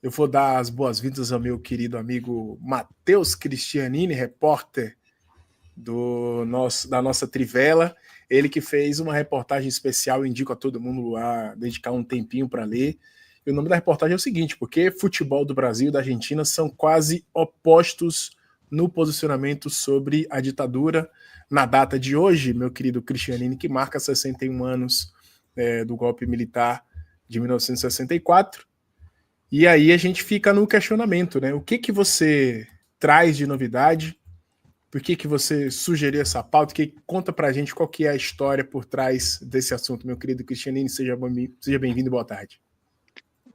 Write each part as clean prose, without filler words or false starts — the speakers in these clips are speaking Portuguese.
Eu vou dar as boas-vindas ao meu querido amigo Matheus Cristianini, repórter da nossa Trivela. Ele que fez uma reportagem especial, eu indico a todo mundo a dedicar um tempinho para ler. E o nome da reportagem é o seguinte: porque futebol do Brasil e da Argentina são quase opostos no posicionamento sobre a ditadura. Na data de hoje, meu querido Cristianini, que marca 61 anos do golpe militar de 1964. E aí a gente fica no questionamento, né? O que você traz de novidade? Por que você sugeriu essa pauta? Conta pra gente qual que é a história por trás desse assunto, meu querido Cristianini. Seja bem-vindo e boa tarde.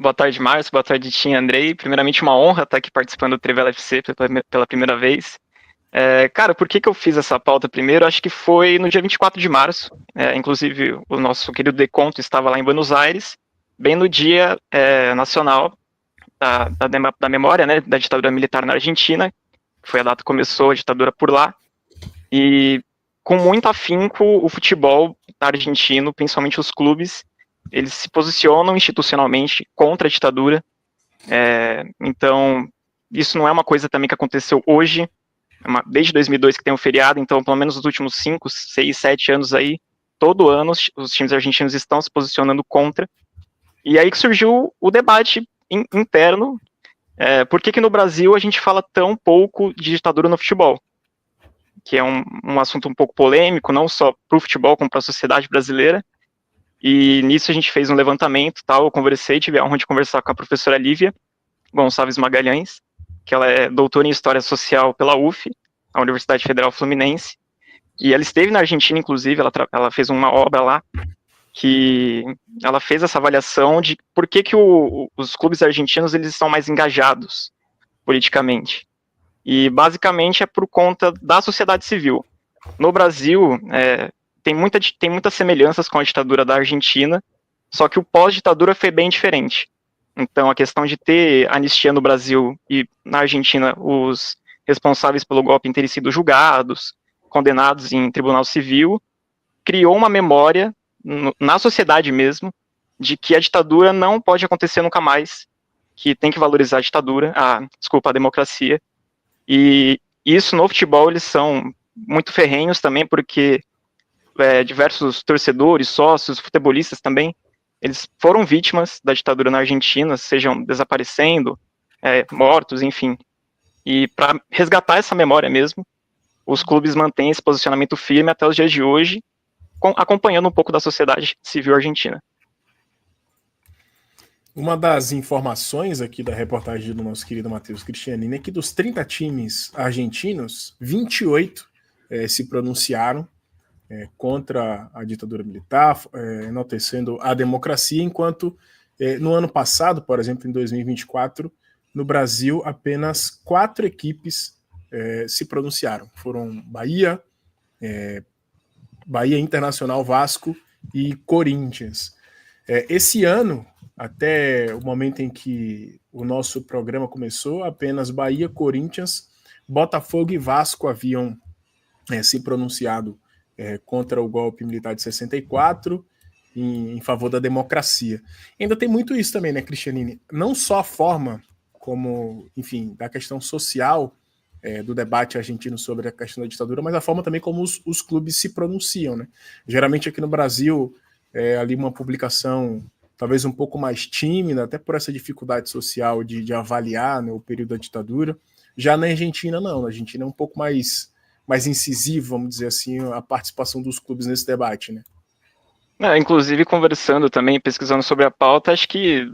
Boa tarde, Márcio. Boa tarde, Tim, Andrei. Primeiramente, uma honra estar aqui participando do Trivela FC pela primeira vez. Cara, por que eu fiz essa pauta primeiro? Acho que foi no dia 24 de março. Inclusive, o nosso querido Deconto estava lá em Buenos Aires, bem no Dia Nacional da Memória, né, da ditadura militar na Argentina. Foi a data que começou a ditadura por lá. E, com muito afinco, o futebol argentino, principalmente os clubes, eles se posicionam institucionalmente contra a ditadura. Então, isso não é uma coisa também que aconteceu hoje, desde 2002 que tem um feriado, então pelo menos nos últimos 5, 6, 7 anos aí, todo ano os times argentinos estão se posicionando contra. E aí que surgiu o debate interno, por que no Brasil a gente fala tão pouco de ditadura no futebol? Que é um assunto um pouco polêmico, não só para o futebol, como para a sociedade brasileira. E nisso a gente fez um levantamento, tal, eu conversei, tive a honra de conversar com a professora Lívia Gonçalves Magalhães, que ela é doutora em História Social pela UF, a Universidade Federal Fluminense, e ela esteve na Argentina, inclusive, ela fez uma obra lá, que ela fez essa avaliação de por que os clubes argentinos eles são mais engajados politicamente. E, basicamente, é por conta da sociedade civil. No Brasil, tem muitas semelhanças com a ditadura da Argentina, só que o pós-ditadura foi bem diferente. Então, a questão de ter anistia no Brasil e na Argentina os responsáveis pelo golpe terem sido julgados, condenados em tribunal civil, criou uma memória na sociedade mesmo de que a ditadura não pode acontecer nunca mais, que tem que valorizar a democracia. E isso no futebol eles são muito ferrenhos também, porque diversos torcedores, sócios, futebolistas também, eles foram vítimas da ditadura na Argentina, sejam desaparecendo, mortos, enfim. E para resgatar essa memória mesmo, os clubes mantêm esse posicionamento firme até os dias de hoje, acompanhando um pouco da sociedade civil argentina. Uma das informações aqui da reportagem do nosso querido Matheus Cristianini é que dos 30 times argentinos, 28 se pronunciaram contra a ditadura militar, enaltecendo a democracia, enquanto no ano passado, por exemplo, em 2024, no Brasil, apenas 4 equipes se pronunciaram. Foram Bahia, Internacional, Vasco e Corinthians. Esse ano, até o momento em que o nosso programa começou, apenas Bahia, Corinthians, Botafogo e Vasco haviam se pronunciado contra o golpe militar de 64, em favor da democracia. Ainda tem muito isso também, né, Cristianini? Não só a forma como, enfim, da questão social do debate argentino sobre a questão da ditadura, mas a forma também como os clubes se pronunciam, né? Geralmente aqui no Brasil, ali uma publicação talvez um pouco mais tímida, até por essa dificuldade social de avaliar, né, o período da ditadura. Já na Argentina, não. Na Argentina é um pouco mais incisivo, vamos dizer assim, a participação dos clubes nesse debate, né? Inclusive, conversando também, pesquisando sobre a pauta, acho que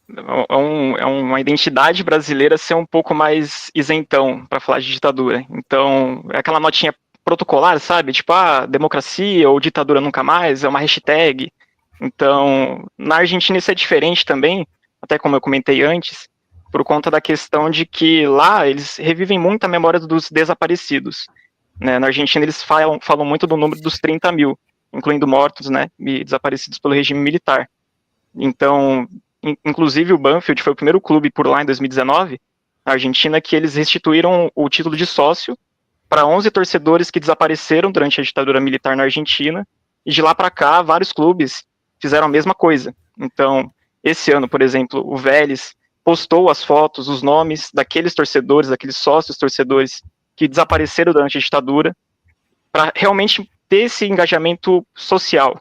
é uma identidade brasileira ser um pouco mais isentão para falar de ditadura. Então, é aquela notinha protocolar, sabe? Tipo, democracia ou ditadura nunca mais, é uma hashtag. Então, na Argentina isso é diferente também, até como eu comentei antes, por conta da questão de que lá eles revivem muito a memória dos desaparecidos. Né? Na Argentina eles falam muito do número dos 30 mil, incluindo mortos, né, e desaparecidos pelo regime militar. Então, inclusive o Banfield foi o primeiro clube por lá em 2019, na Argentina, que eles restituíram o título de sócio para 11 torcedores que desapareceram durante a ditadura militar na Argentina, e de lá para cá, vários clubes fizeram a mesma coisa. Então, esse ano, por exemplo, o Vélez postou as fotos, os nomes daqueles torcedores, daqueles sócios torcedores que desapareceram durante a ditadura, para realmente ter esse engajamento social,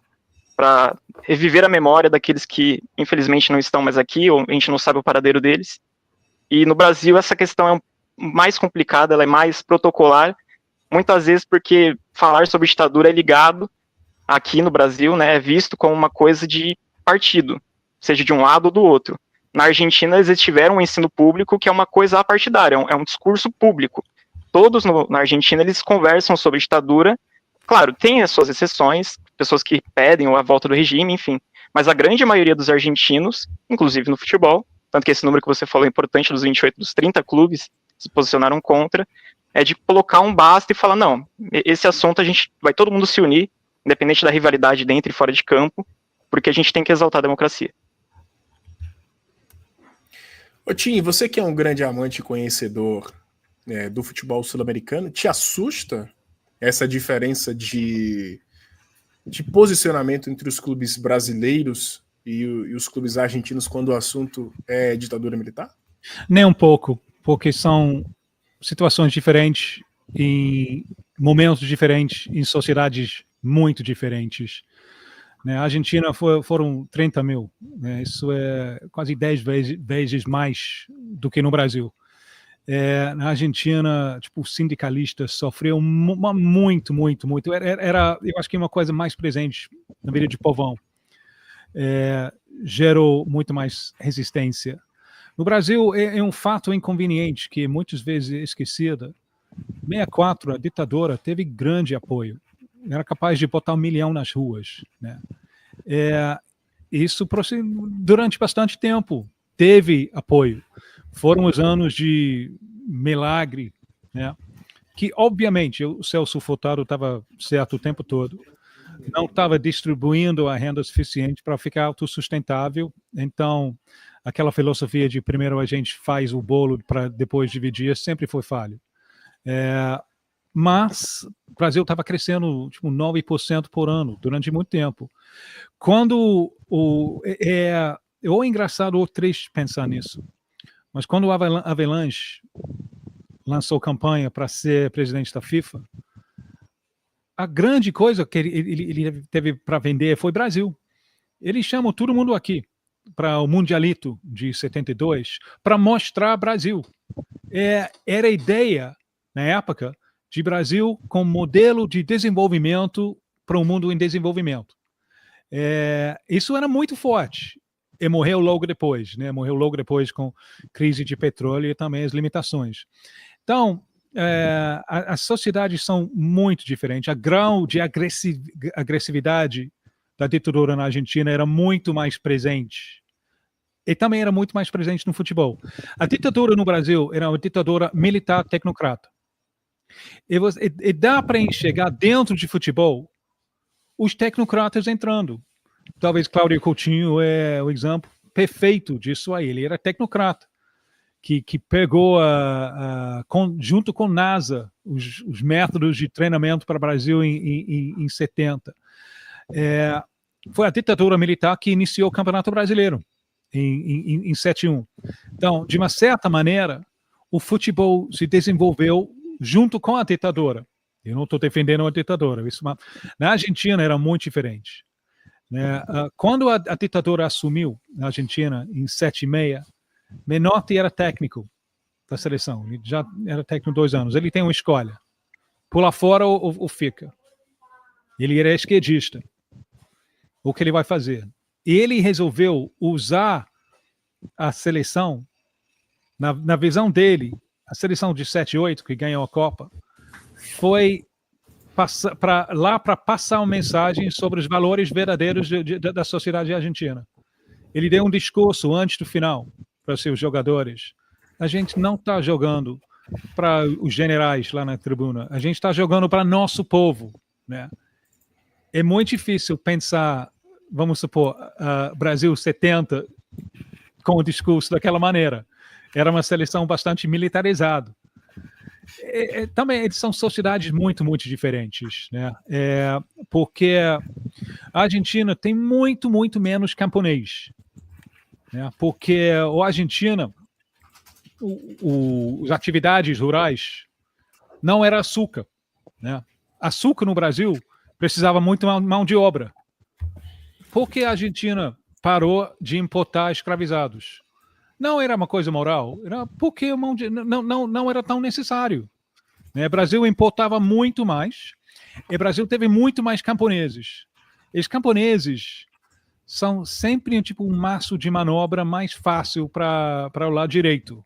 para reviver a memória daqueles que, infelizmente, não estão mais aqui, ou a gente não sabe o paradeiro deles. E no Brasil, essa questão é mais complicada, ela é mais protocolar, muitas vezes porque falar sobre ditadura é ligado, aqui no Brasil, né, é visto como uma coisa de partido, seja de um lado ou do outro. Na Argentina, eles tiveram um ensino público que é uma coisa apartidária, é um discurso público. Todos na Argentina, eles conversam sobre ditadura. Claro, tem as suas exceções, pessoas que pedem a volta do regime, enfim. Mas a grande maioria dos argentinos, inclusive no futebol, tanto que esse número que você falou é importante, dos 28, dos 30 clubes se posicionaram contra, é de colocar um basta e falar, não, esse assunto a gente vai todo mundo se unir, independente da rivalidade dentro e fora de campo, porque a gente tem que exaltar a democracia. Ô Tim, você que é um grande amante e conhecedor do futebol sul-americano, te assusta essa diferença de posicionamento entre os clubes brasileiros e os clubes argentinos quando o assunto é ditadura militar? Nem um pouco, porque são situações diferentes, em momentos diferentes, em sociedades muito diferentes. A Argentina foram 30 mil, né? Isso é quase 10 vezes mais do que no Brasil. Na Argentina, tipo, o sindicalista sofreu muito. Era, eu acho que uma coisa mais presente na vida de povão. Gerou muito mais resistência. No Brasil, é um fato inconveniente que muitas vezes é esquecida. 64, a ditadura teve grande apoio. Era capaz de botar 1 milhão nas ruas, né? Isso durante bastante tempo teve apoio. Foram os anos de milagre, né? Que obviamente o Celso Furtado estava certo o tempo todo, não estava distribuindo a renda suficiente para ficar autossustentável. Então aquela filosofia de primeiro a gente faz o bolo para depois dividir sempre foi falho. Mas o Brasil estava crescendo tipo 9% por ano durante muito tempo. Quando é engraçado ou triste pensar nisso, mas quando o Avelange lançou campanha para ser presidente da FIFA, a grande coisa que ele teve para vender foi Brasil. Ele chamou todo mundo aqui para o Mundialito de 72 para mostrar Brasil. Era a ideia, na época, de Brasil como modelo de desenvolvimento para um mundo em desenvolvimento. Isso era muito forte. E morreu logo depois, né? Morreu logo depois com crise de petróleo e também as limitações. Então, as sociedades são muito diferentes. A grau de agressividade da ditadura na Argentina era muito mais presente. E também era muito mais presente no futebol. A ditadura no Brasil era uma ditadura militar tecnocrata. E dá para enxergar dentro de futebol os tecnocratas entrando. Talvez Cláudio Coutinho é o exemplo perfeito disso aí. Ele era tecnocrata, que pegou, junto com NASA, os métodos de treinamento para o Brasil em 70. Foi a ditadura militar que iniciou o Campeonato Brasileiro em 71. Então, de uma certa maneira, o futebol se desenvolveu junto com a ditadura. Eu não estou defendendo a ditadura. Na Argentina era muito diferente. Quando a ditadura assumiu na Argentina, em 76, Menotti era técnico da seleção. Ele já era técnico 2 anos. Ele tem uma escolha. Pula fora ou fica. Ele era esquerdista. O que ele vai fazer? E ele resolveu usar a seleção, na visão dele, a seleção de 78, que ganhou a Copa, foi para passar uma mensagem sobre os valores verdadeiros da sociedade argentina. Ele deu um discurso antes do final para seus jogadores. A gente não está jogando para os generais lá na tribuna, a gente está jogando para nosso povo, né? É muito difícil pensar, vamos supor, Brasil 70 com o discurso daquela maneira. Era uma seleção bastante militarizada. Também eles são sociedades muito diferentes, né? Porque a Argentina tem muito menos camponês. né? Porque a Argentina, as atividades rurais não era açúcar, né? Açúcar no Brasil precisava muito mão de obra. Por que a Argentina parou de importar escravizados? Não era uma coisa moral, era porque não era tão necessário. O Brasil importava muito mais, e o Brasil teve muito mais camponeses. Os camponeses são sempre um maço de manobra mais fácil para o lado direito.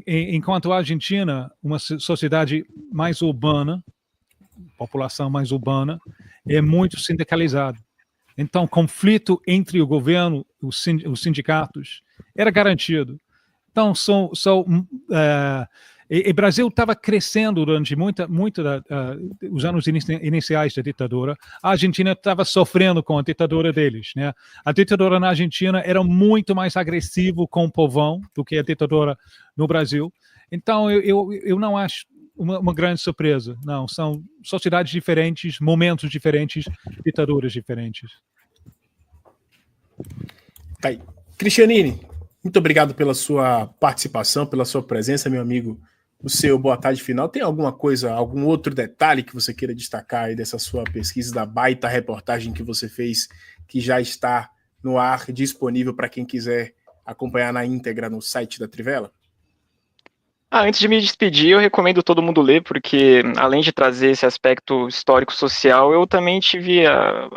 Enquanto a Argentina, uma sociedade mais urbana, população mais urbana, é muito sindicalizada. Então, conflito entre o governo e os sindicatos era garantido. Então, o Brasil estava crescendo durante os anos iniciais da ditadura. A Argentina estava sofrendo com a ditadura deles, né? A ditadura na Argentina era muito mais agressiva com o povão do que a ditadura no Brasil. Então, eu não acho uma grande surpresa. Não, são sociedades diferentes, momentos diferentes, ditaduras diferentes. Tá aí. Cristianini, muito obrigado pela sua participação, pela sua presença, meu amigo. O seu boa tarde final. Tem alguma coisa, algum outro detalhe que você queira destacar aí dessa sua pesquisa, da baita reportagem que você fez, que já está no ar, disponível para quem quiser acompanhar na íntegra no site da Trivela? Antes de me despedir, eu recomendo todo mundo ler, porque além de trazer esse aspecto histórico-social, eu também tive a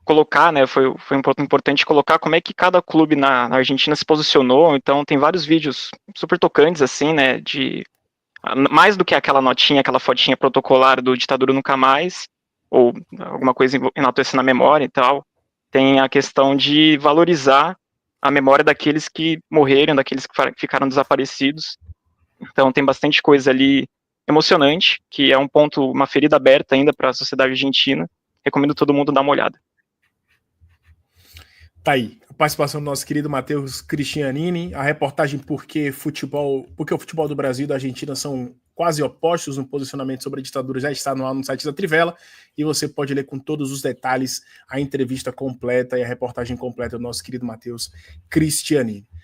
colocar, né, foi importante colocar como é que cada clube na Argentina se posicionou. Então tem vários vídeos super tocantes, assim, né, mais do que aquela notinha, aquela fotinha protocolar do Ditadura Nunca Mais, ou alguma coisa enaltecendo a memória e tal. Tem a questão de valorizar a memória daqueles que morreram, daqueles que ficaram desaparecidos. Então tem bastante coisa ali emocionante, que é um ponto, uma ferida aberta ainda para a sociedade argentina. Recomendo todo mundo dar uma olhada. Tá aí, a participação do nosso querido Matheus Cristianini, a reportagem porque o futebol do Brasil e da Argentina são quase opostos no posicionamento sobre a ditadura, já está no ar no site da Trivela, e você pode ler com todos os detalhes a entrevista completa e a reportagem completa do nosso querido Matheus Cristianini.